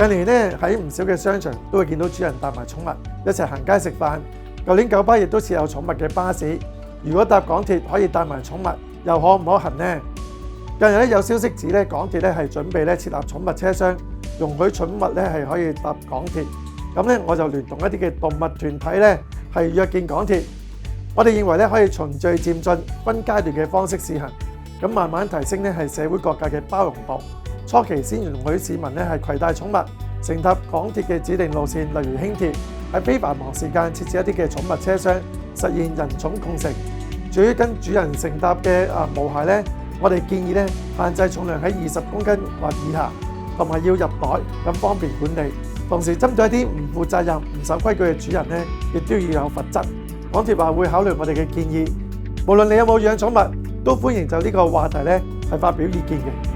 近年咧喺唔少嘅商場都會見到主人帶埋寵物一齊行街食飯。舊年九巴亦都設有寵物嘅巴士。如果搭港鐵可以帶埋寵物，又可唔可行呢？近日咧有消息指咧港鐵咧係準備咧設立寵物車廂，容許寵物咧係可以搭港鐵。咁咧我就聯同一啲嘅動物團體咧係約見港鐵。我哋認為咧可以循序漸進、分階段嘅方式試行，咁慢慢提升咧係社會各界嘅包容度。初期先容許市民咧係攜帶寵物乘搭港鐵嘅指定路線，例如輕鐵，喺非繁忙時間設置一啲嘅寵物車廂，實現人寵共乘。至於跟主人乘搭嘅毛孩咧，我哋建議咧限制重量喺20公斤或以下，同埋要入袋，咁方便管理。同時針對一啲唔負責任、唔守規矩嘅主人咧，亦都要有罰則。港鐵話會考慮我哋嘅建議，無論你有冇養寵物，都歡迎就呢個話題咧係發表意見嘅。